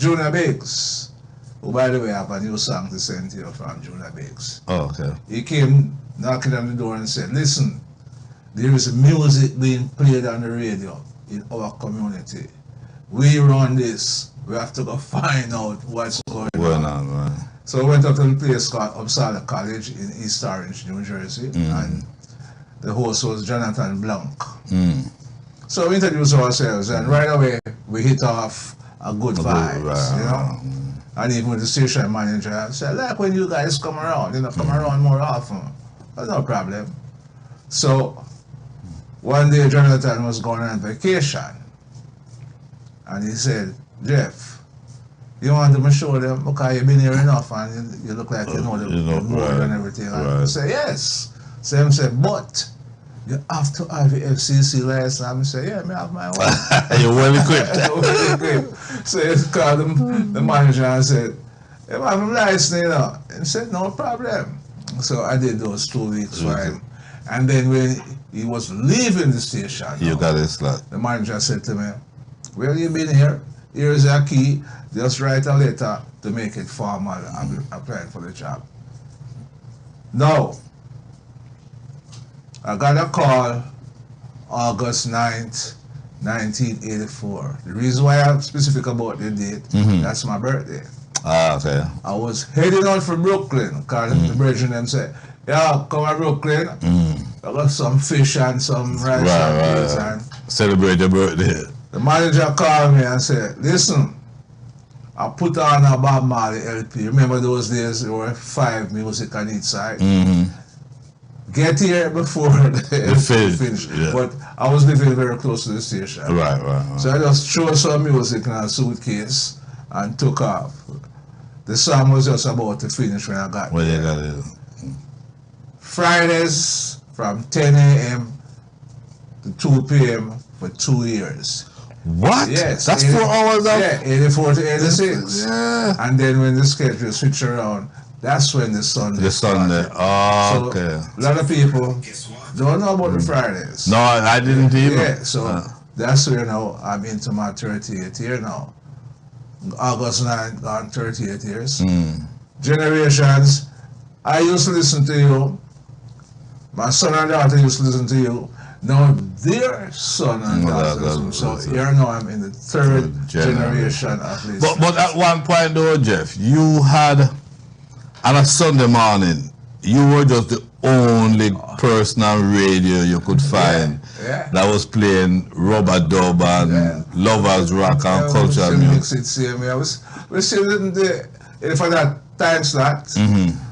Junior Biggs, who by the way I have a new song to send to you from Junior Biggs. Oh, okay. He came knocking on the door and said, listen, there is music being played on the radio in our community. We run this. We have to go find out what's going on. Right. So I went up to a place called Uppsala College in East Orange, New Jersey, and the host was Jonathan Blanc. So we introduced ourselves, and right away we hit off a good vibes, you know. And even with the station manager, I said, like when you guys come around, come around more often. That's no problem. So one day Jonathan was going on vacation, and he said, Jeff, you want to show them because you've been here enough and you look like you know the board and everything. And I say, yes. So he said, but you have to have your FCC license. I say, yeah, I have my one. You're well equipped. So he called the manager and said, I have a license, you know. And he said, no problem. So I did those 2 weeks for him. And then when he was leaving the station, you got a slot. The manager said to me, well, you've been here. Here's a key. Just write a letter to make it formal. I'm applying for the job. Now, I got a call August 9th, 1984. The reason why I'm specific about the date, that's my birthday. Ah, okay. I was heading out for Brooklyn because the brethren them said, yeah, come to Brooklyn. I got some fish and some rice and beans and celebrate your birthday. The manager called me and said, listen, I put on a Bob Marley LP. Remember those days there were 5 music on each side? Get here before the finish. Yeah. But I was living very close to the station. Right. So I just threw some music in a suitcase and took off. The song was just about to finish when I got there. You got it. Fridays from 10 a.m. to 2 p.m. for 2 years. What? Yes. That's 4 hours up? Yeah, 84 to 86. Yeah. And then when the schedule switch around, that's when the Sunday started. Oh, okay. A lot of people don't know about the Fridays. No, I didn't either. Yeah, so that's where now I'm into my 38th year now. August 9th, on 38 years. Generations, I used to listen to you. My son and daughter used to listen to you. Now their son and daughter listen. So here now I'm in the third generation of this. But at one point though, Jeff, you had, on a Sunday morning, you were just the only person on radio you could find that was playing rubber dub and lovers rock and cultural music. We still didn't for that time slot.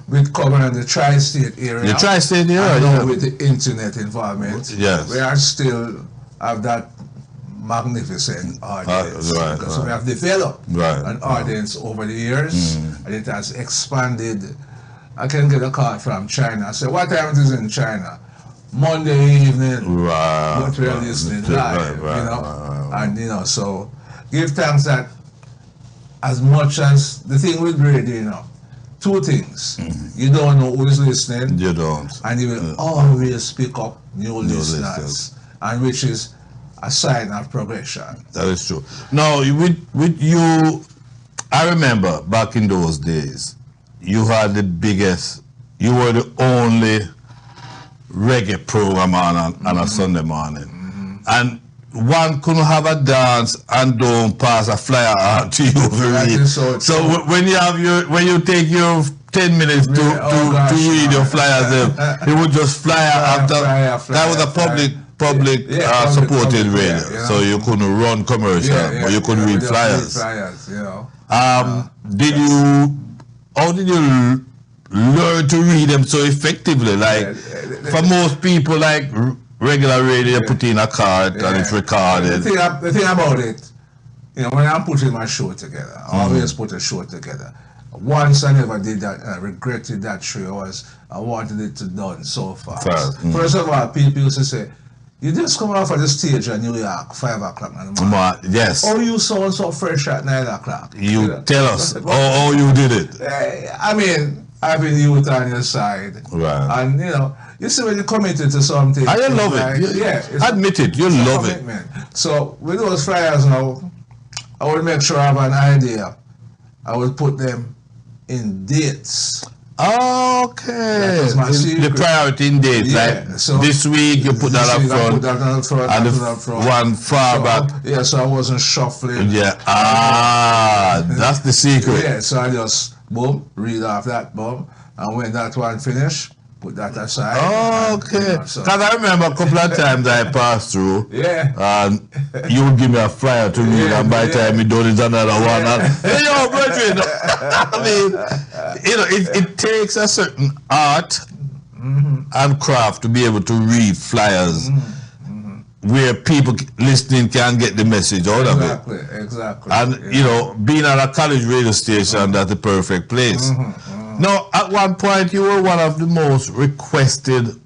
With covering the tri-state area. The tri-state area, now with the internet involvement, yes, we are still have that magnificent audience. Because we have developed an audience over the years, and it has expanded. I can get a call from China. I say, what time it is in China? Monday evening. But we are listening live, you know. And so give thanks that as much as the thing with radio, you know. 2 things. You don't know who is listening. You don't. And you will always pick up new listeners. And which is a sign of progression. That is true. Now, with you, I remember back in those days, you had the biggest, you were the only reggae program on a Sunday morning. And one couldn't have a dance and don't pass a flyer out to you. So when you take your 10 minutes to read your flyers, he would just fly after. That was a public supported radio, so you couldn't run commercial, but you could read flyers. How did you learn to read them so effectively? Like for most people, like regular radio, put in a card and it's recorded. The thing about it, when I'm putting my show together, I always put a show together. Once I never did that, and I regretted that show. I wanted it to done so fast. First of all, people used to say, you just come off of the stage in New York, 5 o'clock in the morning. Yes. Oh, you sound so fresh at 9 o'clock. You tell us how you did it. I mean, having youth on your side. And you see when you're committed to something. I love it. Admit it, you love it. So with those flyers now, I would make sure I have an idea. I would put them in dates. Okay. The priority in dates. Yeah. Like so this week you put that up front. Put that up front, and the one far back. Yeah, so I wasn't shuffling. Yeah. That's the secret. Yeah, so I just boom, read off that boom, and when that one finish, put that aside. Okay. Because I remember a couple of times I passed through. Yeah. And you would give me a flyer to read, and by the time you do it, another one. And, hey, yo, brethren. I mean, you know, it takes a certain art and craft to be able to read flyers where people listening can get the message out of it. Exactly. And, you know, being at a college radio station, that's the perfect place. Now, at one point, you were one of the most requested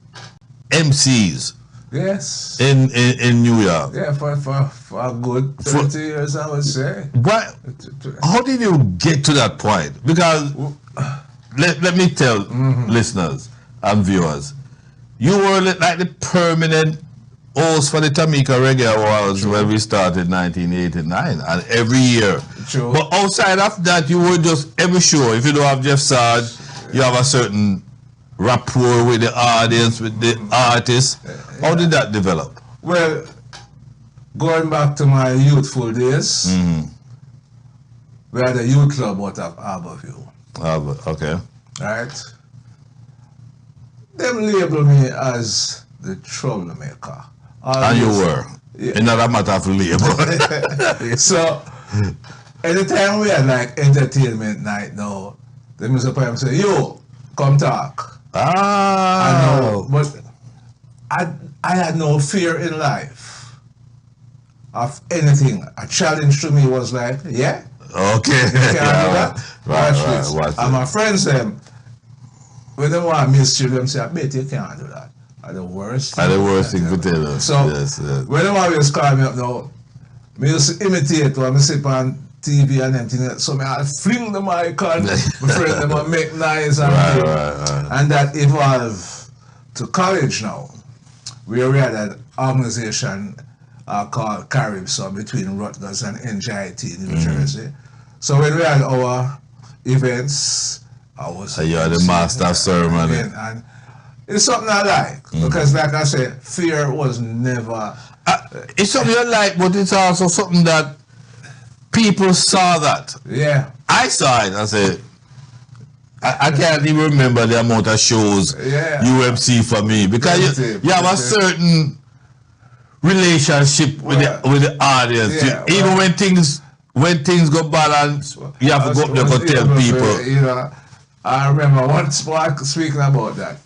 MCs. Yes. In New York. Yeah, for a good 30 years, I would say. What? How did you get to that point? Because let me tell listeners and viewers, you were like the permanent host for the Tamika Reggae Awards when we started in 1989, and every year. True. But outside of that, you were just every show. If you don't have Jeff Sarge, you have a certain rapport with the audience, with the artists. How did that develop? Well, going back to my youthful days, we had a youth club out of Harborview. Okay. Right? Them label me as the troublemaker. And you were. Yeah. In that matter of label. So, anytime we had like entertainment night now, the music player say, yo, come talk. But I had no fear in life of anything. A challenge to me was like, yeah. Okay. You can't do that. Watch this. And my friends, when they want to mischief, them say, I bet you can't do that. Are the worst thing. The worst thing to tell us. So, when they always call me up now, me used to imitate when I sit on TV and everything. So I fling the mic on, my friend, them and make noise and and that evolved to college now, where we had an organization called Caribbean between Rutgers and NJIT in New Jersey. So when we had our events, I was you are the master of ceremony. And it's something I like, because like I said, fear was never... it's something I like, but it's also something that people saw that. Yeah. I saw it. I said, I can't even remember the amount of shows UMC for me, because you have a certain relationship with the audience. Yeah, even when things go bad and you have to go up there and tell people. You know, I remember once speaking about that.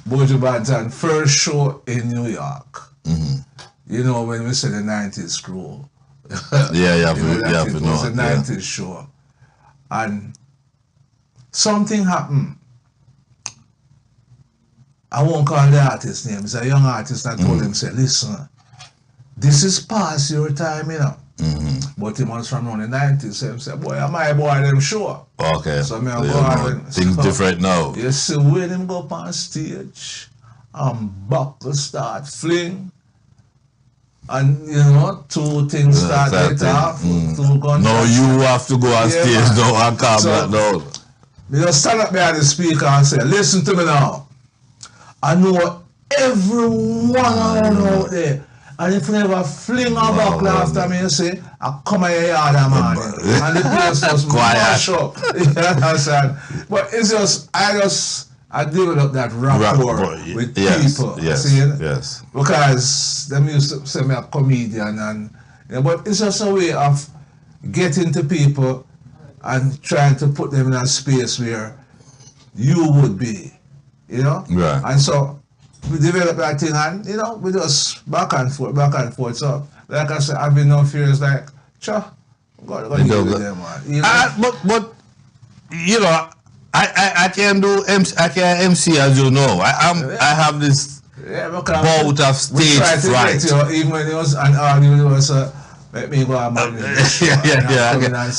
Bojo Banton first show in New York. You know, when we said the 90s crew. Yeah, you have to know. It was a 90s show. And something happened. I won't call the artist's name. It's a young artist that told him, say, listen, this is past your time, you know. But he was from around the 90s, so he said, boy, am I boy them sure? Okay. So me go things different now. You see, when him go up on stage and buckle start fling, and you know, two things start get off, two guns. No, you have to go on stage now and calm that down. You just stand up behind the speaker and say, listen to me now. I know everyone out there. And if you never fling a buckle after me, you say, I come in your yard, man. And the place just mash up. You understand? But it's just, I developed that rapport with people. Yes. Because them used to say me a comedian, and but it's just a way of getting to people and trying to put them in a space where you would be, you know? Right. And so we developed that thing, and you know, we just back and forth. So like I said, I've been no fears like, sure, go deal with them, man. You know? But you know, I can do MC, I can MC, as you know. I have this bout of stage fright. Even when it was an argument, it was let me go and manage this.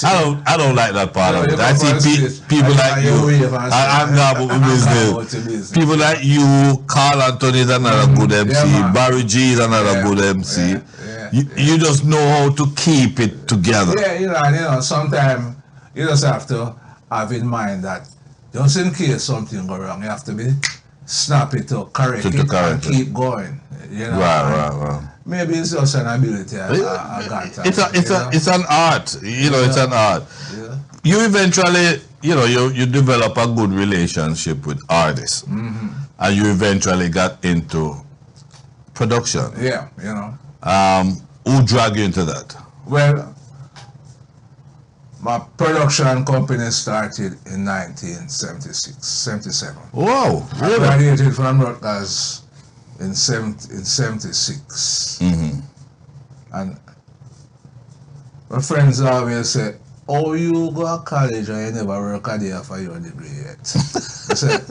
I don't like that part of it. I see people like you. I'm not with business. People like you, Carl Anthony is another good MC. Barry G is another good MC. You just know how to keep it together. Yeah, and sometimes you just have to have in mind that just in case something go wrong, you have to be snappy to correct it and keep going. Right. Maybe it's just an ability I got. It's an art. It's an art. Yeah. You eventually, you develop a good relationship with artists, and you eventually got into production. Yeah, Who dragged you into that? Well, my production company started in 1977. Wow, really? I graduated from Rutgers in 76. And my friends always say, "Oh, you go to college and you never work a day for your degree yet." I said,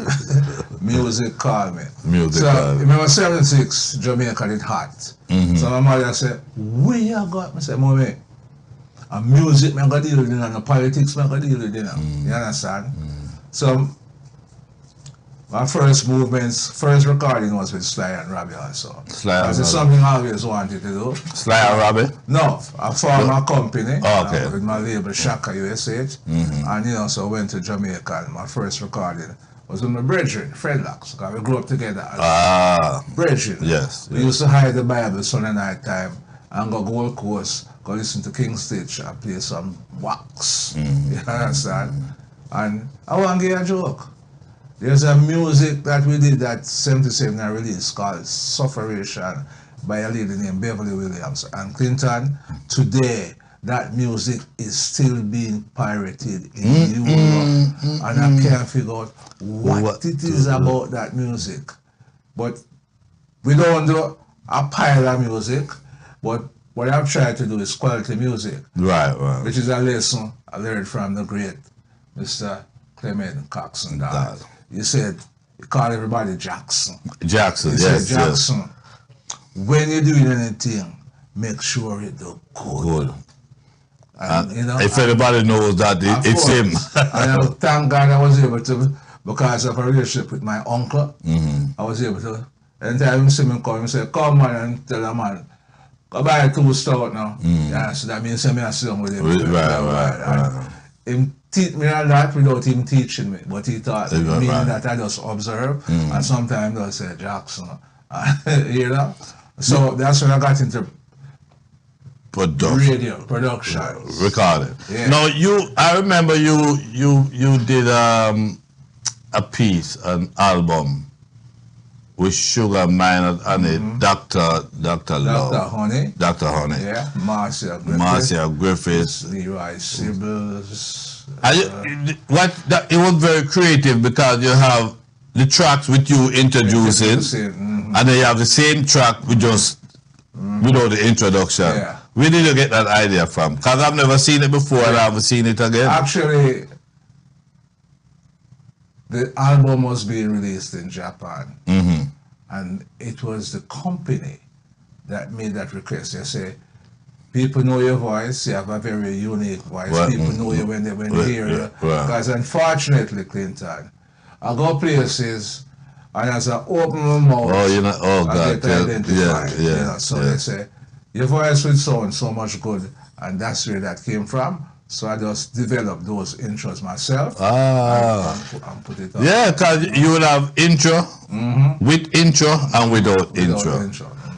music called me. Called me. In 76, Jamaica did hot. So my mother said, "Where you got?" I said, "Mommy, and music, I got to deal with it, and politics, I got to deal with it." You understand? So my first recording was with Sly and Robbie also. It's something I always wanted to do. Sly and Robbie? No, I formed a company with my label Shaka USH, and so I went to Jamaica, and my first recording was with my brethren, Flexx, because we grew up together as brethren. Yes. We used to hide the Bible Sunday night time and go Gold Coast, go listen to King Stitch and play some wax. You understand? And I want to give you a joke. There's a music that we did that 77 I released called Sufferation by a lady named Beverly Williams and Clinton. Today, that music is still being pirated in Europe, and I can't figure out what it is about that music. But we don't do a pile of music, but what I've tried to do is quality music. Right. Which is a lesson I learned from the great Mr. Clement Coxon. You said, you call everybody Jackson. Jackson, Said, Jackson, when you're doing anything, make sure you do good. And, if anybody knows that, it's him. And thank God I was able to, because of a relationship with my uncle, I was able to, anytime you see me come, he say, "Come man," and tell a man, "Go buy 2 stout now." Yeah, so that means I sing with him. Right. Him teach me a lot without him teaching me, but he taught me, meaning that I just observe, and sometimes I say, "Jackson," So that's when I got into radio production, recording. Yeah. Now I remember you did a piece, an album with Sugar Minor and Dr. Honey. Dr. Honey. Yeah. Marcia Griffiths. Leroy Sibbles. It was very creative because you have the tracks with you introducing, and then you have the same track with just without the introduction. Yeah. Where did you get that idea from? Because I've never seen it before and I haven't seen it again. Actually, the album was being released in Japan, and it was the company that made that request. They say, people know your voice, you have a very unique voice. People know you when they hear you. Because unfortunately, Clinton, I go places and as I open my mouth, I get identified. They say, your voice will sound so much good, and that's where that came from. So I just developed those intros myself and put it on. Yeah, because you would have intro, with intro and without intro.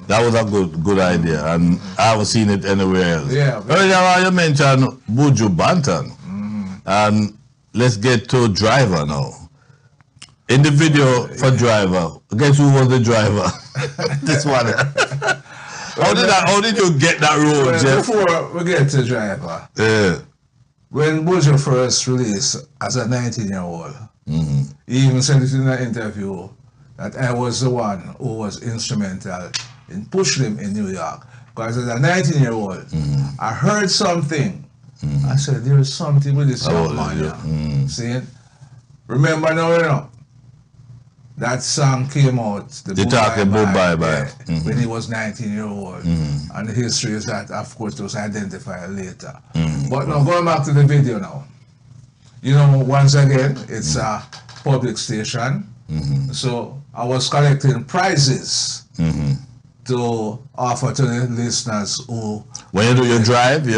That was a good idea, and I haven't seen it anywhere else. Yeah. Earlier on you mentioned Buju Banton, and let's get to Driver now. In the video for Driver, guess who was the driver? This one. How did you get that role, Jeff? Before we get to Driver, when Buju first released as a 19-year-old, he even said it in an interview that I was the one who was instrumental in pushing him in New York. Because as a 19-year-old, I heard something. I said, there is something with this young man. See? Remember now, that song came out, when he was 19-year-old. And the history is that, of course, it was identified later. But now, going back to the video now. Once again, it's a public station. So I was collecting prizes to offer to the listeners who... When you do your drive, the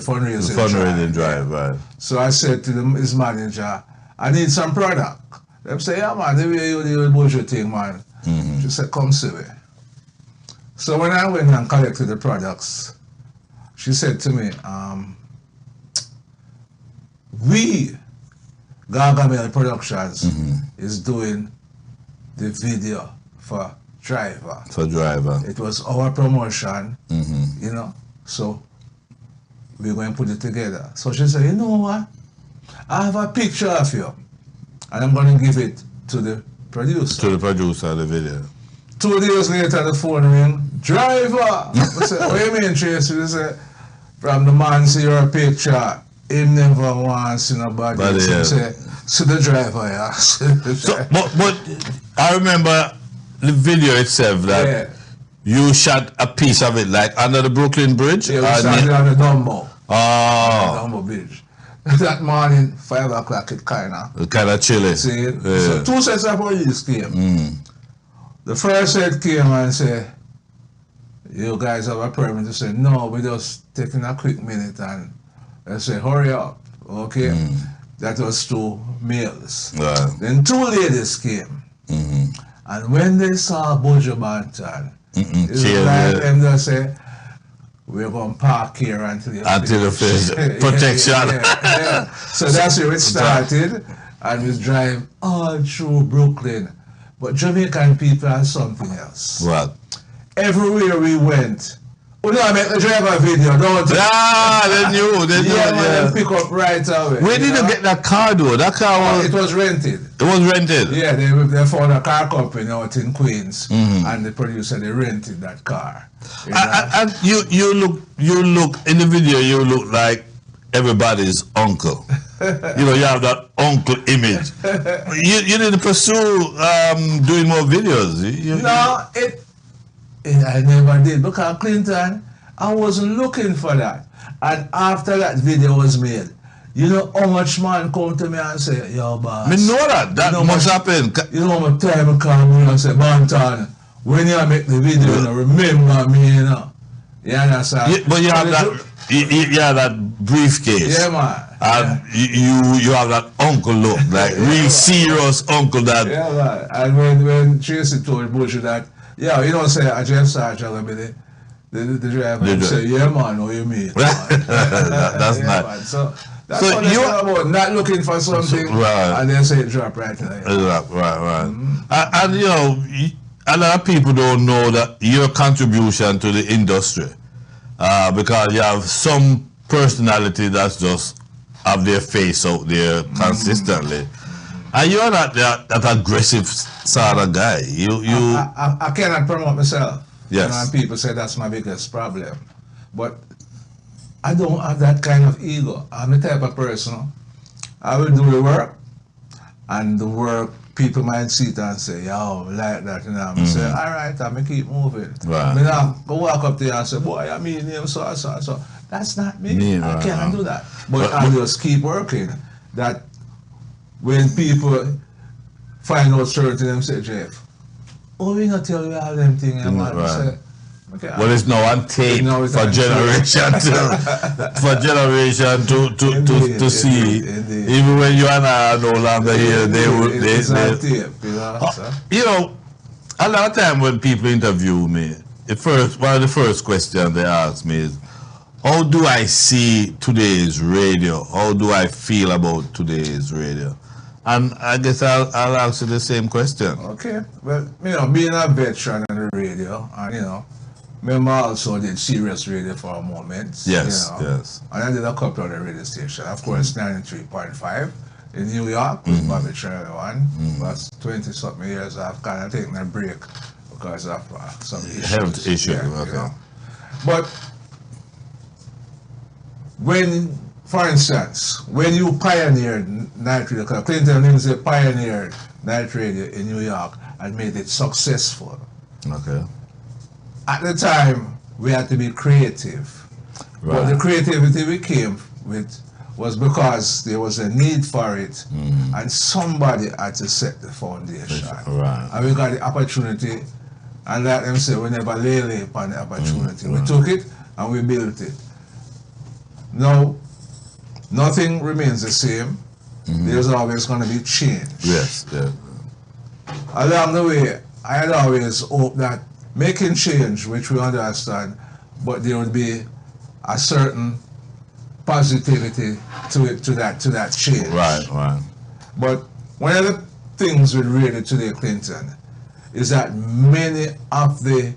fundraising drive, right. So I said to his manager, I need some product. They say, yeah man, the way you do the bullshit thing, man. She said, come see me. So when I went and collected the products, she said to me, we, Gargamel Productions, is doing the video for Driver. For Driver. It was our promotion, you know, so we're going to put it together. So she said, you know what? I have a picture of you, and I'm going to give it to the producer. To the producer of the video. 2 days later, the phone ring, Driver! I said, what do you mean, Tracy? He said, from the man see your picture, he never wants to see nobody. So he said, see the driver, yeah. So, but I remember the video itself that you shot a piece of it like under the Brooklyn Bridge? Yeah, we shot it on the Dumbo. Oh. Dumbo Bridge. That morning, 5 o'clock, it kind of chilly. See, so 2 sets of police came. The first set came and said, you guys have a permit? They said, no, we just taking a quick minute, and they said, hurry up, okay? That was 2 males. Then 2 ladies came. And when they saw Bojo Banton, it's like them just say, we're going to park here until you finish protection. So that's where it started, and we drive all through Brooklyn. But Jamaican people are something else. What? Everywhere we went, we don't make the driver video, don't we? They knew. They pick up right away. Where did you get that car though? That car was... It was rented. It was rented? Yeah, they found a car company out in Queens, and the producer, they rented that car. And you look, in the video, you look like everybody's uncle. You know, you have that uncle image. You didn't pursue doing more videos. No, I never did, because Clinton, I wasn't looking for that. And after that video was made, you know how much man come to me and say, yo boss. Me know that. That must happen. You know how much time come and say, Banton, when you make the video, you know, remember me, you know. You understand? But you have that. You have that briefcase. Yeah, man. And you have that uncle look, like real serious uncle that. Yeah, man. And when Tracy told Bush that, yeah, you don't say, I just Sarge, I'll be the driver. You say, yeah, man, what you mean? That's not. Man. So that's what they talk about, not looking for something, and then say drop right there. Right. And you know, a lot of people don't know that your contribution to the industry, because you have some personality that's just have their face out there consistently. And you're not that aggressive sort of guy. I cannot promote myself. Yes. You know, and people say that's my biggest problem. But I don't have that kind of ego. I'm the type of person, I will do the work, and the work, people might see it and say, yo, like that, you know. I say, all right, I'm going to keep moving. Right. I mean, I go walk up there and say, boy, I mean him, so. That's not me. I can't do that. But I just keep working. That when people find out certain them say, Jeff, we not tell you all them things, man. Say, okay, well, it's now on tape for generation to see. Indeed. Even when you and I are no longer here, it's on tape, you know. You know, a lot of time when people interview me, one of the first questions they ask me is, how do I see today's radio? How do I feel about today's radio? And I guess I'll answer the same question. Okay. Well, you know, being a veteran in the radio, and you know, remember I also did serious radio for a moment. Yes, you know, yes. And I did a couple of the radio stations. Of course, 93.5 in New York with Bobby Cherry One. That's 20-something years I've kind of taken a break because of some issues. Health issues, yeah, okay. You know. But when, for instance, when you pioneered night radio, because Clinton and Lindsay pioneered night radio in New York and made it successful. Okay. At the time, we had to be creative. Right. But the creativity we came with was because there was a need for it, and somebody had to set the foundation. Right. And we got the opportunity And like them say, we never lay upon the opportunity. We took it and we built it. Now, nothing remains the same. There's always going to be change. Yes, yeah. Along the way, I had always hoped that making change, which we understand, but there would be a certain positivity to it, to that change. Right. But one of the things with Radio Today, Clinton, is that many of the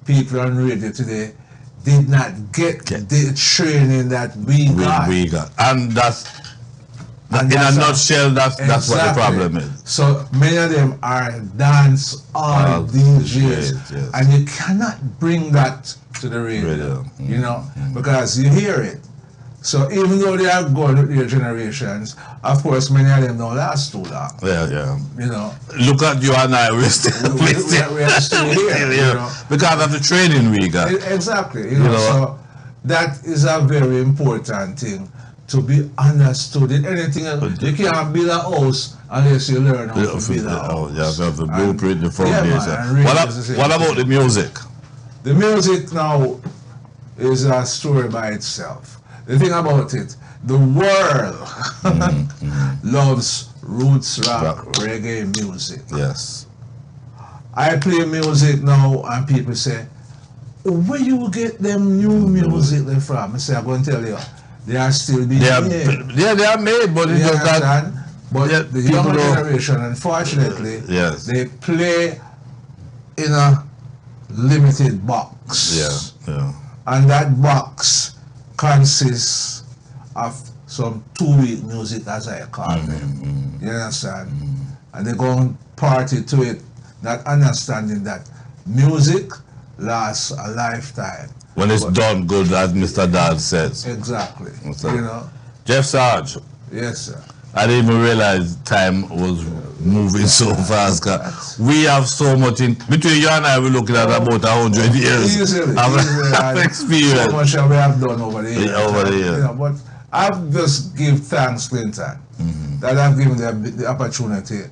people on radio today did not get the training that we got. And that's in a nutshell, that's what the problem is. So many of them are dance all DJs, yes. And you cannot bring that to the radio. You know, because you hear it. So even though they are good with their generations, of course many of them don't last too long. Yeah. You know. Look at you and I, we're still we are still here. You know? Because of the training we got. Exactly. You know, so that is a very important thing to be understood in anything. You can't build a house unless you learn how to build a house. You have the blueprint, the foundation. Yeah, what about the music? The music now is a story by itself. The thing about it, the world loves roots rock, reggae music. Yes. I play music now and people say, where you get them new music from? I say, I'm going to tell you, they are still being made. Yeah, they are made, but it's just that. But the younger generation, unfortunately, they play in a limited box. Yeah. And that box consists of some two-week music, as I call them. You understand? And they go and party to it, not understanding that music lasts a lifetime. When it's done good, as Mr. Dad says. Exactly. You know? Jeff Sarge. Yes, sir. I didn't even realize time was moving so fast. We have so much in between you and I. We're looking at about 100 years of experience. So much that we have done over the years. You know, but I've just give thanks, Clinton, that I've given the opportunity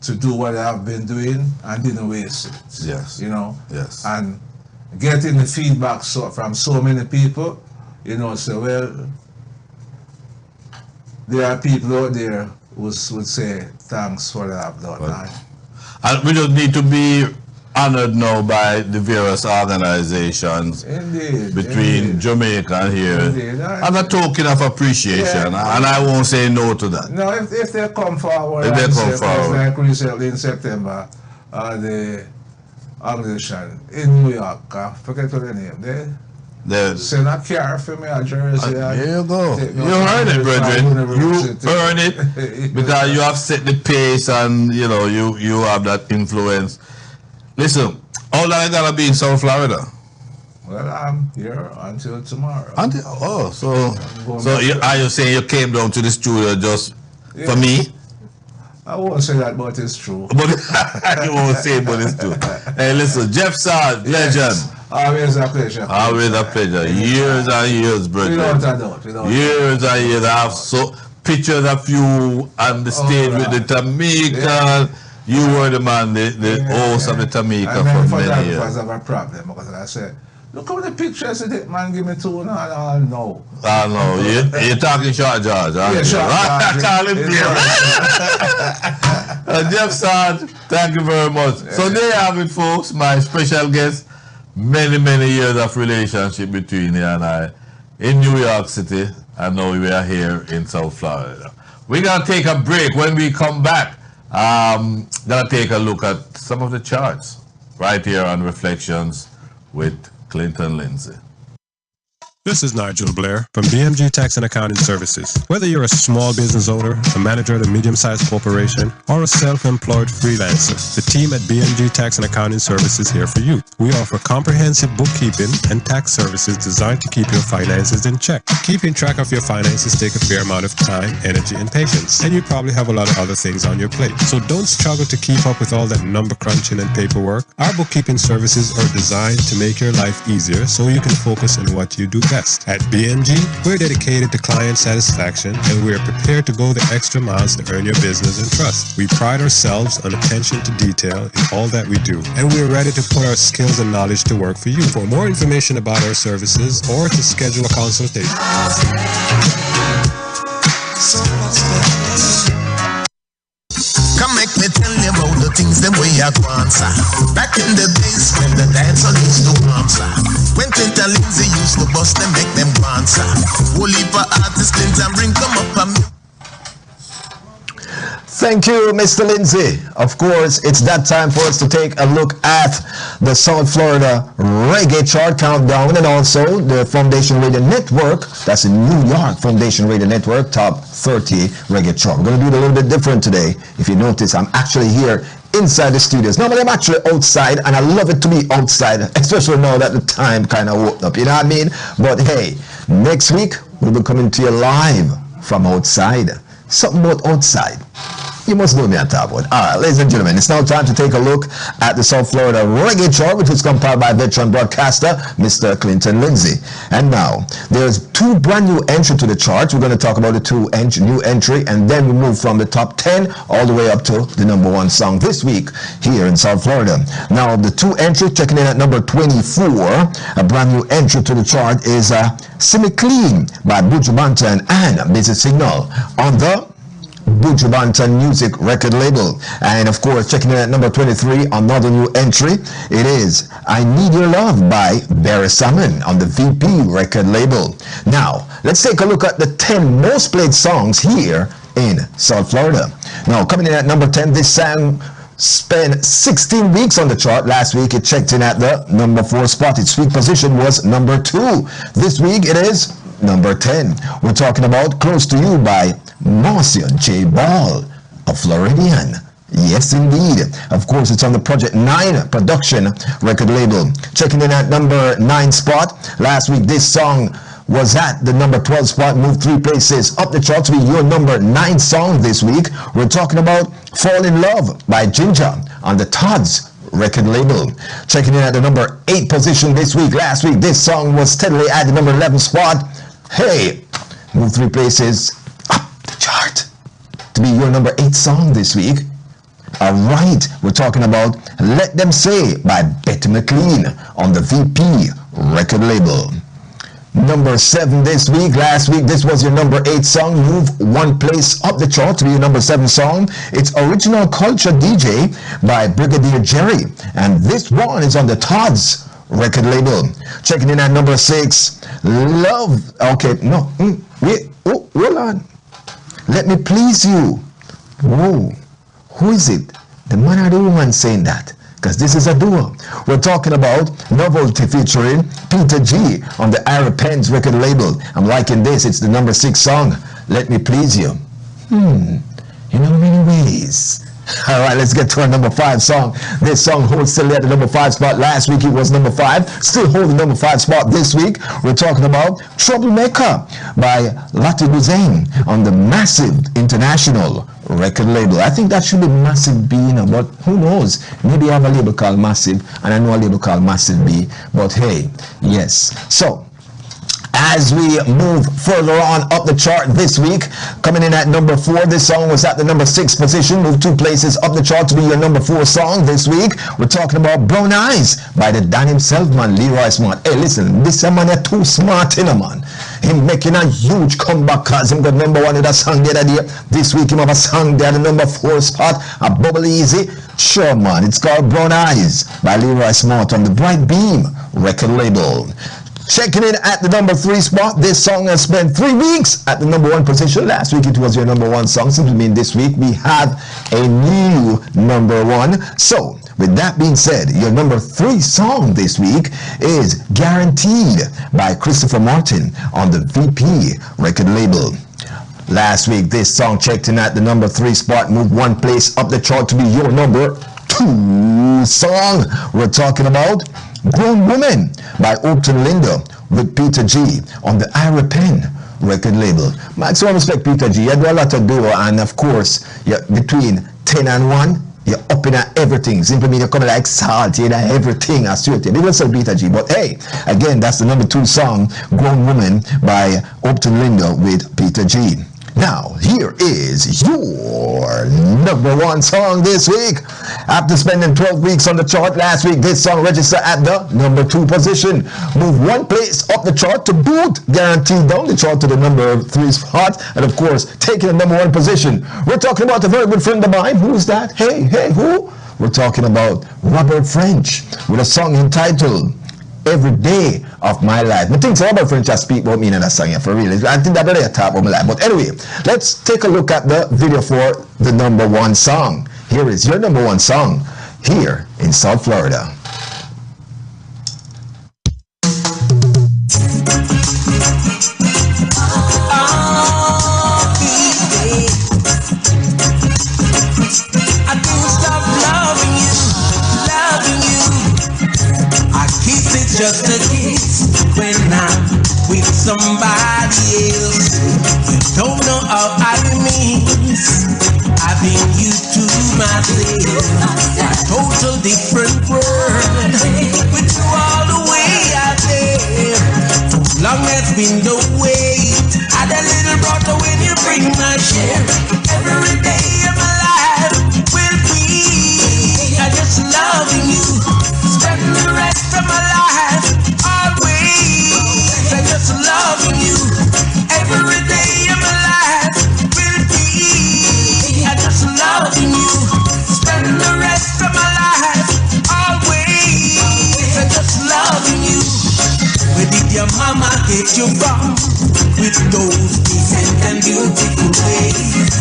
to do what I've been doing and didn't waste it. Yes. You know. Yes. And getting the feedback from so many people, you know, so well. There are people out there who would say thanks for what I've done. Right. And we just need to be honored now by the various organizations between Jamaica and here. And a token of appreciation. And I won't say no to that. No, if they come forward, like recently in September, the organization in New York, I forget what the name, they send a car for me a jersey. There you go. You heard it, brethren. You earn it because you have set the pace and you know you have that influence. Listen, how long I gotta be in South Florida? Well, I'm here until tomorrow. So are you saying you came down to the studio just for me? I won't say that, but it's true. But you won't say it, but it's true. Hey, listen, Jeff Sarge, legend. Always a pleasure. Always a pleasure. Years and years, brother. Without a doubt. Years and years. I have so pictures of you on the stage with the Tamika. You were the man, the host of the Tamika for many years. I have a problem because I said, look how the pictures you take, man, give me two now. No. I know. You're talking Short George, aren't you? Short George. Call him Jeff Sarge, thank you very much. So there you have it, folks. My special guest. Many years of relationship between you and I in New York City, and now we are here in South Florida. We're going to take a break. When we come back, going to take a look at some of the charts right here on Reflections with Clinton Lindsay. This is Nigel Blair from BMG Tax and Accounting Services. Whether you're a small business owner, a manager at a medium-sized corporation, or a self-employed freelancer, the team at BMG Tax and Accounting Services is here for you. We offer comprehensive bookkeeping and tax services designed to keep your finances in check. Keeping track of your finances takes a fair amount of time, energy, and patience, and you probably have a lot of other things on your plate. So don't struggle to keep up with all that number crunching and paperwork. Our bookkeeping services are designed to make your life easier so you can focus on what you do best. best. At BMG, we're dedicated to client satisfaction, and we are prepared to go the extra miles to earn your business and trust. We pride ourselves on attention to detail in all that we do, and we are ready to put our skills and knowledge to work for you. For more information about our services or to schedule a consultation, come make me tell you about the things them way I go answer. Back in the days when the dance all used to answer, when Tinta Lindsay used to bust them, make them answer. Whole heap of artists Lindsay bring them up and Thank you, Mr. Lindsay. Of course, it's that time for us to take a look at the South Florida Reggae Chart Countdown and also the Foundation Radio Network. That's the New York Foundation Radio Network Top 30 Reggae Chart. We're going to do it a little bit different today. If you notice, I'm actually here inside the studios. Normally, I'm actually outside, and I love it to be outside, especially now that the time kind of woke up, you know what I mean? But hey, next week, we'll be coming to you live from outside. Something about outside. You must know me at top one. All right, ladies and gentlemen, it's now time to take a look at the South Florida Reggae Chart, which is compiled by veteran broadcaster Mr. Clinton Lindsay. And now, there's two brand new entries to the chart. We're going to talk about the new entry, and then we move from the top 10 all the way up to the #1 song this week here in South Florida. Now, the two entries, checking in at number 24, a brand new entry to the chart is Semi Clean by Buju Banton and Busy Signal on the Buju Banton Music record label. And of course, checking in at number 23, another new entry, it is I Need Your Love by Barry Salmon on the VP record label. Now, let's take a look at the 10 most played songs here in South Florida. Now, coming in at number 10, this song spent 16 weeks on the chart. Last week, it checked in at the number 4 spot. Its week position was number 2. This week, it is number 10. We're talking about Close to You by Marcia J. Ball, a Floridian. Yes, indeed. Of course, it's on the Project 9 production record label. Checking in at number 9 spot. Last week, this song was at the number 12 spot, moved 3 places up the chart to be your number 9 song this week. We're talking about Fall in Love by Ginger on the Todd's record label. Checking in at the number 8 position this week. Last week, this song was steadily at the number 11 spot. Hey, moved 3 places up the chart to be your number 8 song this week. All right, we're talking about Let Them Say by Betty McLean on the VP record label. Number 7 this week. Last week, this was your number 8 song. Move 1 place up the chart to be your number 7 song. It's Original Culture DJ by Brigadier Jerry. And this one is on the Todd's record label. Checking in at number 6, Love. Okay, no. Wait. Oh, hold on. Let Me Please You. Whoa. Who is it? The man or the woman saying that? Because this is a duo. We're talking about Novelty featuring Peter G on the Ira Penn's record label. I'm liking this. It's the number 6 song, Let Me Please You. In many ways. All right, let's get to our number 5 song. This song holds still at the number 5 spot. Last week it was number 5. Still holding the number 5 spot this week. We're talking about Troublemaker by Lati Hussein on the Massive International record label. I think that should be Massive B, but who knows? Maybe I have a label called Massive, and I know a label called Massive B. But hey, yes. So, as we move further on up the chart this week, coming in at number 4, this song was at the number 6 position, moved 2 places up the chart to be your number 4 song this week. We're talking about Brown Eyes by the Dan himself, man, Leroy Smart. Hey, listen, this man is too smart, man. Him making a huge comeback cause him got number 1 with a song the other day. This week him have a song there at the number 4 spot, a Bubble Easy. Sure, man, it's called Brown Eyes by Leroy Smart on the Bright Beam record label. Checking in at the number 3 spot, this song has spent 3 weeks at the number 1 position. Last week it was your number 1 song. Simply mean this week we have a new number 1. So, with that being said, your number 3 song this week is Guaranteed by Christopher Martin on the VP record label. Last week, this song checked in at the number 3 spot, moved 1 place up the chart to be your number 2 song. We're talking about Grown Woman by Upton Linda with Peter G on the Ira Penn record label. Maximum respect, Peter G. You do a lot of duo, and of course, between 10 and 1, You're up in everything. Simply mean you're coming like salt in everything. I swear to you. Big up Peter G. But hey, again, that's the number 2 song, Grown Woman by Upton Lindo with Peter G. Now, here is your number 1 song this week. After spending 12 weeks on the chart last week, this song registered at the number 2 position. Move 1 place up the chart to boot, guaranteed down the chart to the number 3 spot, and of course, taking the number 1 position. We're talking about a very good friend of mine. Who's that? Hey, who? We're talking about Robert French with a song entitled Every Day of My Life. I think Robert French has speak about me in that song here for real. I think that really a talk about my life. But anyway, let's take a look at the video for the number 1 song. Here is your number 1 song here in South Florida. Just a kiss when I'm with somebody else. You don't know how I miss having you to myself. A total different world with you all the way out there. Too long has been the wait. Add a little brother when you bring my share. Every day of my life will be I just loving you. Spend the rest of my life. Loving you every day of my life will be I just loving you. Spend the rest of my life always I just loving you. Where did your mama get you from with those decent and beautiful ways?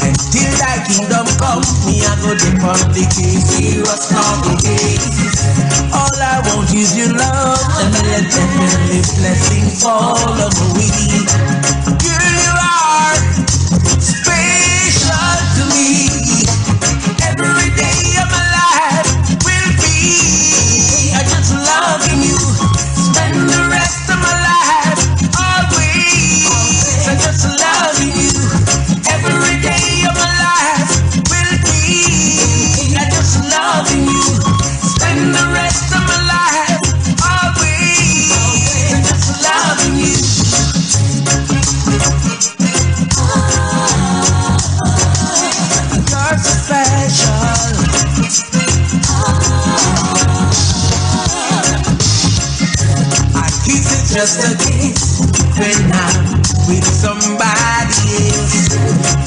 Until thy kingdom come, me I go dip on the case, serious not the case. All I want is your love, and let heavenly blessing fall on me. Girl, you are special to me. Every day of my life will be I just loving you. Spend the rest of my life always I just loving you. Every day of my life will be I just loving you. Spend the rest of my life always I just loving you. You're so special. I kiss it just a kiss when I'm with somebody else.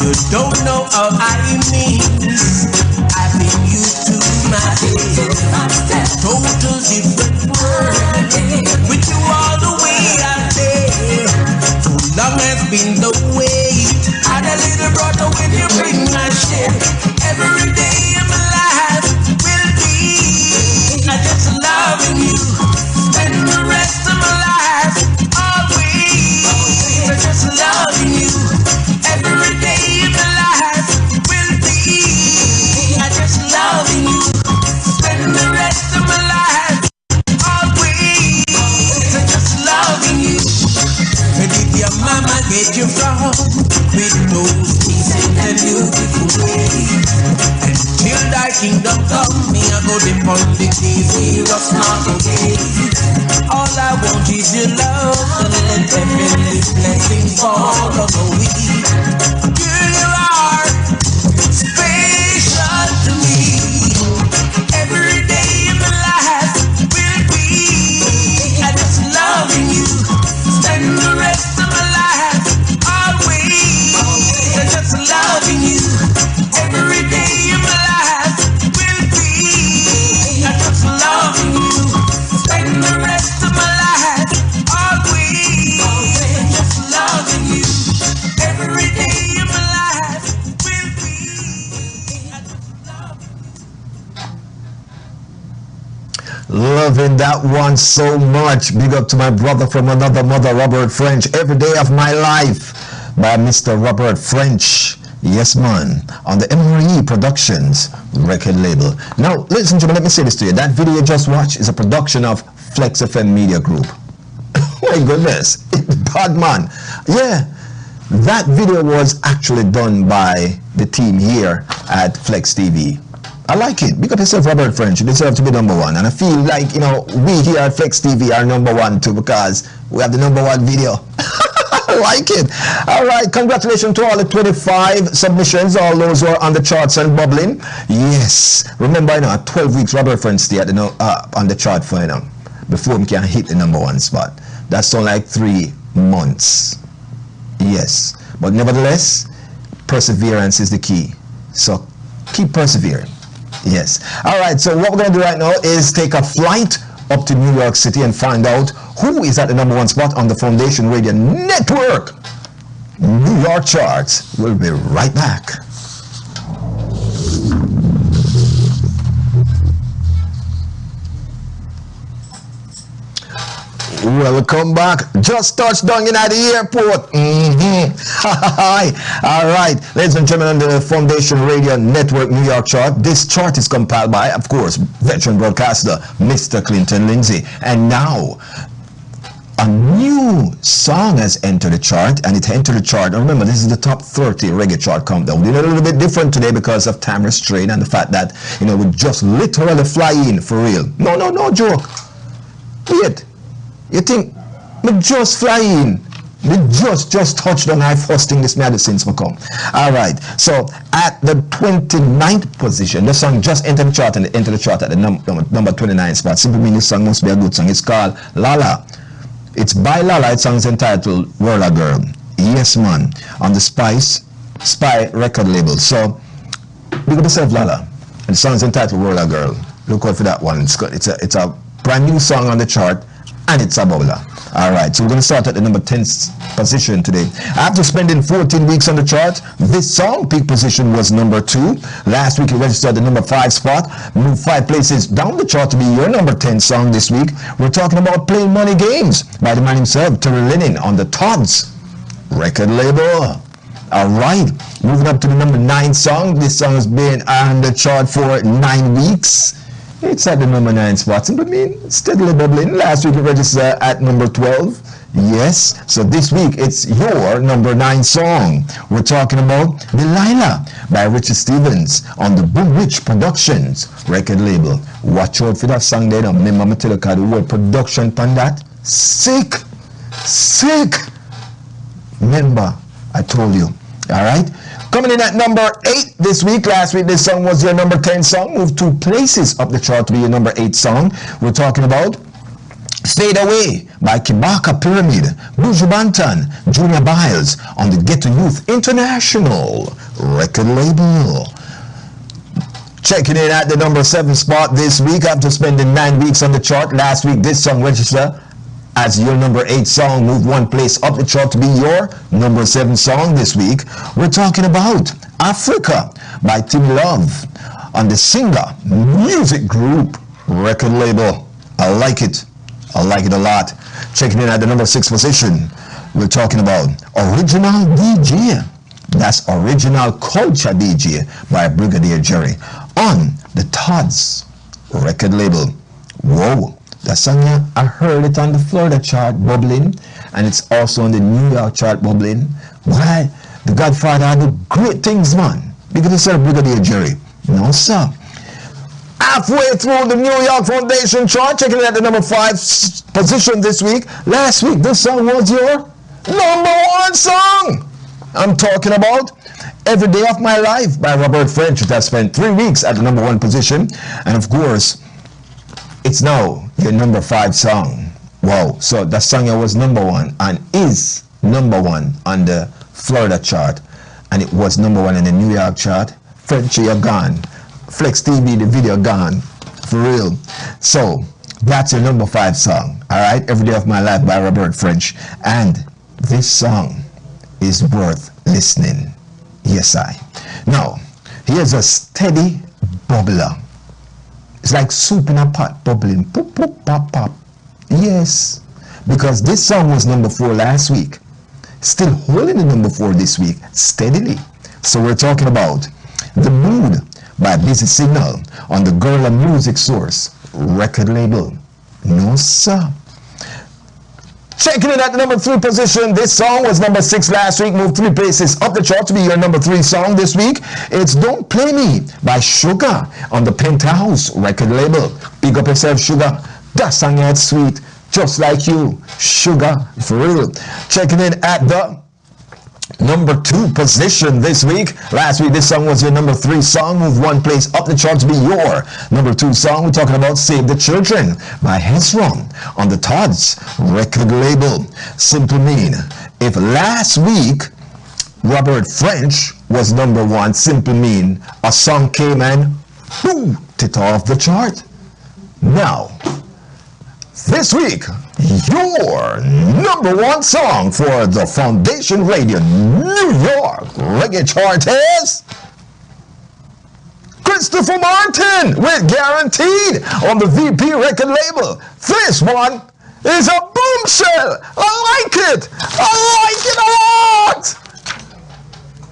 You don't know how I miss having you to myself. Total different world with you all the way out there. Too long has been the wait. Add a little brother when you bring my share. Every day of my life will be I just loving you. Spend the rest of my life always I just loving you. Every day of my life will be I just loving you. Spend the rest of my life always I just loving you. Where did your mama get you from with those decent and beautiful ways? Until thy kingdom come, me I go dip on the days, serious not okay. All I want is your love, and let heavenly blessing fall on me. Girl, you are special to me. Every day of my life will be I just loving you. Spend the rest of my life always I just loving you. Every day of my life will be I just loving you. Spend the rest of my life always I just loving you. Every day of my life will be I just loving you. Loving that one so much. Big up to my brother from another mother, Robert French. Every Day of My Life by Mr. Robert French. Yes, man. On the MRE Productions record label. Now, ladies and gentlemen, let me say this to you. That video you just watched is a production of Flexx FM Media Group. My goodness. Bad man. Yeah. That video was actually done by the team here at Flexx TV. I like it. Big up yourself, Robert French. You deserve to be number one. And I feel like, you know, we here at Flexx TV are number one too because we have the number one video. I like it. All right. Congratulations to all the 25 submissions, all those who are on the charts and bubbling. Yes. Remember, you know, 12 weeks Robert French stay at the, on the chart for, you know, before we can hit the number one spot. That's only like 3 months. Yes. But nevertheless, perseverance is the key. So keep persevering. Yes. All right. So what we're going to do right now is take a flight up to New York City and find out who is at the number one spot on the Foundation Radio Network New York charts. We'll be right back. Welcome back. Just touched down in at the airport. Hi. All right, ladies and gentlemen, on the Foundation Radio Network New York chart. This chart is compiled by, of course, veteran broadcaster Mr. Clinton Lindsay. And now, a new song has entered the chart, and it entered the chart. And remember, this is the top 30 reggae chart countdown. We're a little bit different today because of time restraint and the fact that, you know, we just literally fly in for real. No joke. Wait. You think me just fly in? Me just touched on I've hosting this medicine for come. All right. So at the 29th position, the song just entered the chart and it entered the chart at the number 29 spot. Simply means this song must be a good song. It's called Lala. It's by Lala. Its song is entitled World Girl. Yes, man. On the Spy record label. So big up yourself, Lala. And the song is entitled World Girl. Look out for that one. It's a brand new song on the chart. And it's a bubbler. All right, so we're going to start at the number 10 position today. After spending 14 weeks on the chart, this song peak position was number 2. Last week it registered the number 5 spot, moved 5 places down the chart to be your number 10 song this week. We're talking about Playing Money Games by the man himself, Terry Lennon, on the Todd's record label. All right, moving up to the number 9 song. This song has been on the chart for 9 weeks. It's at the number 9 spot. I mean, steadily bubbling. Last week it registered at number 12. Yes. So this week it's your number 9 song. We're talking about Delilah by Richard Stevens on the Boom Rich Productions record label. Watch out for that song there. Remember, I'm tell you the word production on that. Sick. Remember, I told you. All right. Coming in at number 8 this week. Last week, this song was your number 10 song. Moved 2 places up the chart to be your number 8 song. We're talking about Fade Away by Kibaka Pyramid, Buju Banton, Junior Biles on the Ghetto Youth International record label. Checking in at the number 7 spot this week after spending 9 weeks on the chart. Last week, this song registered as your number 8 song, moved 1 place up the chart to be your number 7 song this week. We're talking about Africa by Tim Love on the Singer Music Group record label. I like it a lot. Checking in at the number 6 position, we're talking about Original DJ. That's Original Culture DJ by Brigadier Jerry on the Todd's record label. Whoa. That song, yeah, I heard it on the Florida chart bubbling, and it's also on the New York chart bubbling. Why? The Godfather did great things, man. Because he said Brigadier Jerry. No, sir. Halfway through the New York Foundation chart, checking it at the number 5 position this week. Last week, this song was your number 1 song. I'm talking about Every Day of My Life by Robert French, which has spent 3 weeks at the number 1 position. And of course, it's now your number 5 song. Wow. So that song was number 1 and is number 1 on the Florida chart. And it was number 1 in the New York chart. Frenchie, you're gone. Flexx TV, the video gone. For real. So that's your number 5 song. All right. Every Day of My Life by Robert French. And this song is worth listening. Yes, I. Now, here's a steady bubbler. It's like soup in a pot bubbling. Pop, pop, pop, pop. Yes. Because this song was number 4 last week. Still holding the number 4 this week. Steadily. So we're talking about The Mood by Busy Signal on the Gorilla Music Source record label. No, sir. Checking in at the number 3 position. This song was number 6 last week. Moved 3 places up the chart to be your number 3 song this week. It's Don't Play Me by Sugar on the Penthouse record label. Big up yourself, Sugar. That song is sweet. Just like you. Sugar. For real. Checking in at the number 2 position this week. Last week, this song was your number 3 song. Moved 1 place up the chart to be your number 2 song. We're talking about Save the Children by Hezron on the Todd's record label. Simply mean, if last week Robert French was number 1, simply mean a song came and boom, it off the chart. Now, this week, your number 1 song for the Foundation Radio New York Reggae Chart is Christopher Martin with Guaranteed on the VP record label. This one is a bombshell. I like it. I like it a lot.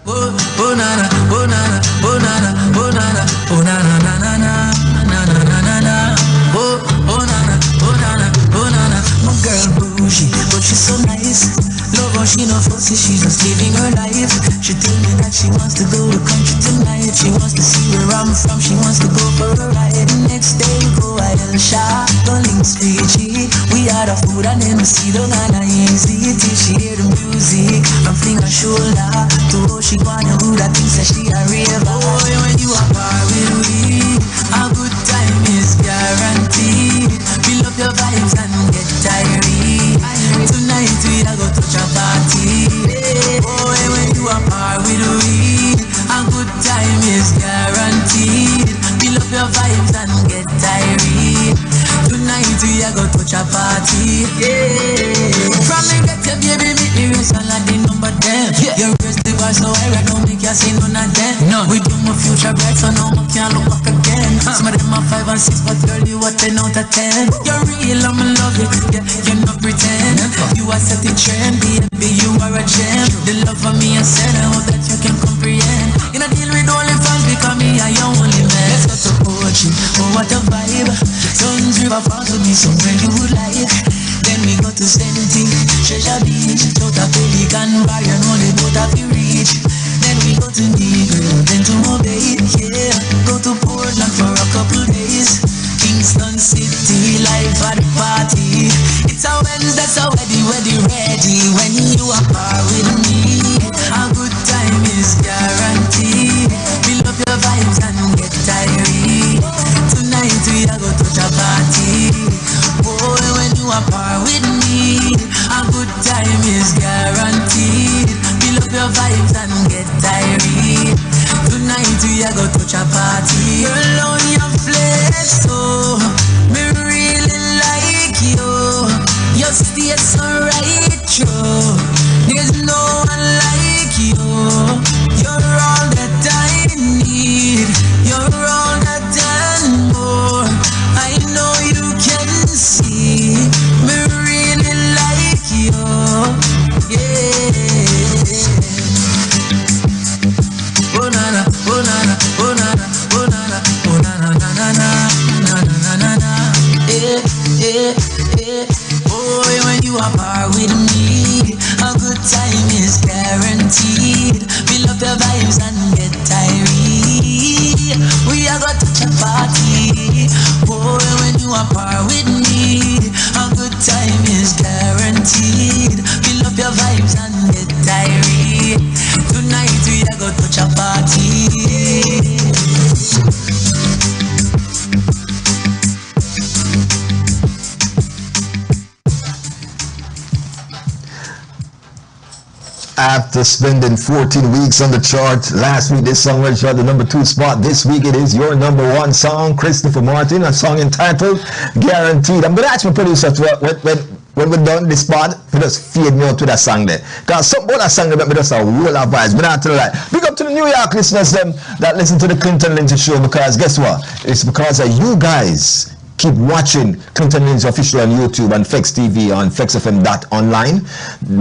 Bonana, bonana, bonana, bonana, bonana, na na na na na na na. Bonana, bonana, bonana. My girl bougie, but she's so nice. Love her, she no fussy, she's just living her life. She tell me that she wants to go to country tonight. She wants to see where I'm from, she wants to go for a ride. Next day we go a El Shah, Dolling Street. We had a food and then we see the man easy till she hear the music. I'm fling her shoulder to how she wanna do that thing, say she a raver. Boy, when you are far with me, a good time is guaranteed. Fill up your vibes and get tired. Tonight we are go touch a party. Boy, when you are far with me, a good time is guaranteed. Fill up your vibes and get tired. Tonight we are go touch a party. From me get your baby, make me race and like the number 10. Your race the bar so I don't make you see none of them. We do my future bright so now I can't look back again. Some of them are 5 and 6 but girl you a 10 out of 10. You're real, I'ma love it, yeah, you're not pretend. You are set the trend, baby, you are a gem. The love for me I said, I hope that you can comprehend. You know deal with only fans because me I your only man. Let's go to poetry, oh what a vibe. Sons River Falls would be somewhere you would like. Then we go to Senti, Treasure Beach, out of Pelican Bar, you know the boat have to reach. Then we go to Negro, then to Mobile, yeah. Go to Portland for a couple days. Kingston City, live at the party. It's a Wednesday, so ready. When you are far with me, a good time is guaranteed. Fill up your vibes and get tired. Tonight we are go touch a party. Boy, when you are far with me, a good time is guaranteed. Fill up your vibes and get tired. Tonight we are go touch a party. You're on your flex, so me really like you. Your stay so right true. There's no one like you. You're all that I need. You're all that and more. I know you can see. Me really like you. Yeah. Bonana, bonana, bonana, bonana, bonana, na na na na na na na. Yeah, yeah, yeah. Boy, when you are far with me, a good time is guaranteed. Fill up your vibes and get tired. We are got to a party. Boy, when you are far with me, a good time is guaranteed. Fill up your vibes and get tired. Tonight we are got to a party. After spending 14 weeks on the chart, last week this song reached the number 2 spot. This week it is your number 1 song, Christopher Martin, a song entitled Guaranteed. I'm going to ask my producer when we're done this spot, we just fade me out to that song there. Because some about that song about me just a whole of vibes. But not to lie. Big up to the New York listeners them that listen to the Clinton Lindsay show, because guess what? It's because of you guys. Keep watching Clinton Lindsay official on YouTube and Flexx TV on flexfm.online.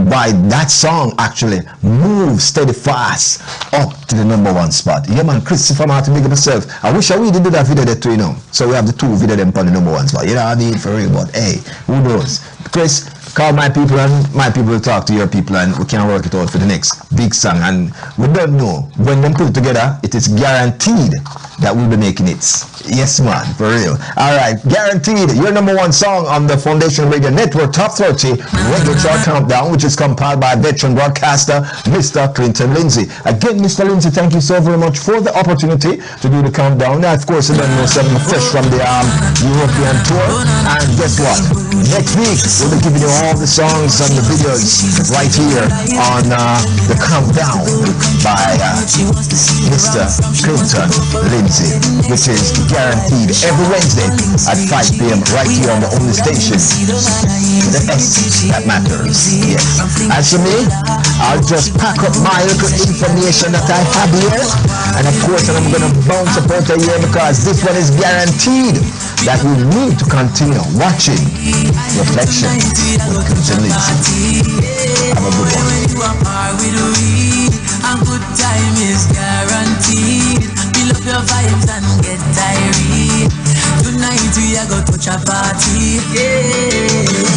By that song actually move steady fast up to the number 1 spot. Yeah man, Christopher Martin, big up yourself. I wish I really did that video there too, you know. So we have the 2 video them on the number 1 spot. You know what I mean, for real, but hey, who knows? Chris, call my people and my people will talk to your people and we can work it out for the next big song. And we don't know. When them put it together, it is guaranteed that we'll be making it. Yes, man, for real. All right, guaranteed. Your #1 song on the Foundation Radio Network Top 30 Reggae Chart Countdown, which is compiled by veteran broadcaster Mr. Clinton Lindsay. Again, Mr. Lindsay, thank you so very much for the opportunity to do the countdown. Now, of course, I don't know something fresh from the European tour. And guess what? Next week, we'll be giving you all the songs and the videos right here on the countdown by Mr. Clinton Lindsay, which is guaranteed every Wednesday at 5 p.m. right here on the only station, the S that matters. Yes. As for me, I'll just pack up my little information that I have here, and of course I'm going to bounce up out of here because this one is guaranteed that we need to continue watching Reflections with Clinton Lindsay. Have a good one. A good time is guaranteed. Fill up your vibes and get tired. Tonight we are going to touch a party. Yeah.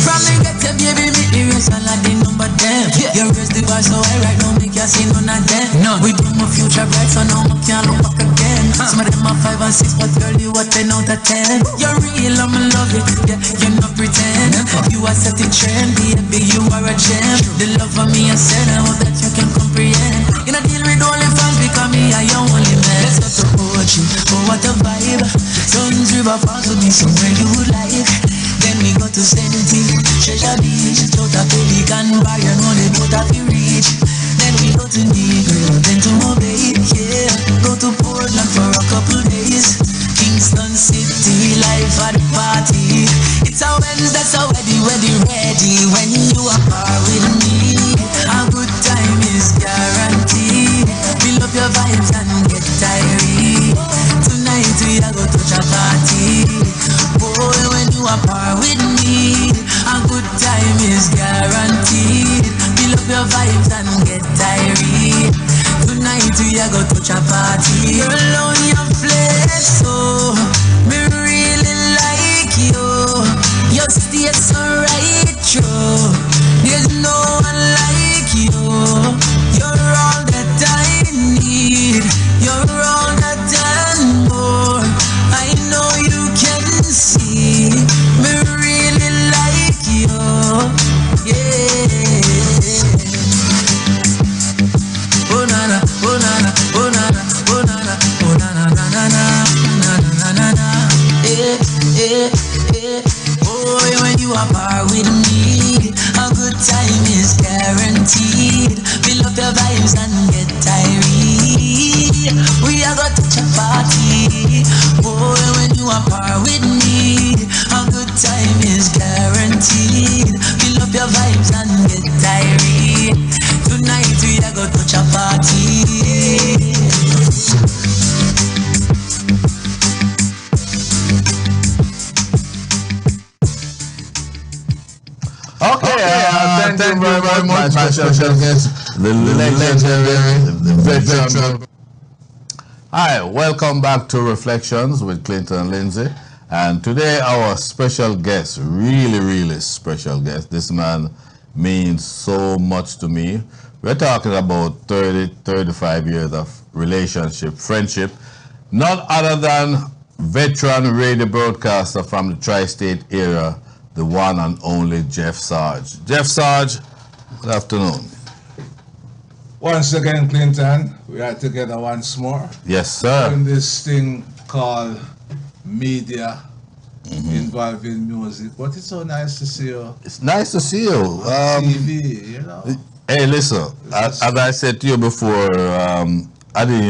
From me get your baby, meet me race and like the number 10. Yeah. You raise the bar so high right now, make you see none of them. No. We do my future bright so now I can't look back again. Some of them are 5 and 6, but girl you a 10 out of 10. You're real, I'm love it. Yeah, you not pretend. You are setting trend, baby, you are a gem. The love for me I said, I hope that you can comprehend. You not deal with only fans because me I your only man. Let's go to poetry, oh what a vibe. Sun's river falls to me somewhere you would like. Then we go to Senti, Treasure Beach, Tota Pelican Bar, you know they both have to reach. Then we go to Negro, then to Mobile, yeah. Go to Portland for a couple days. Kingston City, life at the party. It's a Wednesday, so ready. When you are par with me, a good time is guaranteed. Fill up your vibes and get tired. Tonight we are going to touch a party. Boy, when you are par with me, a good time is guaranteed. Fill up your vibes and get tired. Tonight we are going to touch a party. You're on your flex, so me really like you. Your stay so right true. There's no one like you. You're all that I need. You're all that and more. I know you can see. Me really like you. Yeah. Oh na na, oh na na, oh na na, oh na na, oh na na na na na na na na. Boy, when you are par with me, a good time is guaranteed. Fill up your vibes and get tired. We are gonna touch a party. Boy, when you are par with me, a good time is guaranteed. Fill up your vibes and get tired. Tonight we are gonna touch a party. Okay, thank you very much, my special guest, the legendary, the veteran. Hi, welcome back to Reflections with Clinton Lindsay. And today our special guest, really special guest. This man means so much to me. We're talking about 35 years of relationship, friendship. None other than veteran radio broadcaster from the tri-state area, the one and only Jeff Sarge. Jeff Sarge, good afternoon. Once again, Clinton, we are together once more. Yes, sir. In this thing called media involving music. But it's so nice to see you. It's nice to see you. On TV, you know. Hey, listen, as I said to you before, I didn't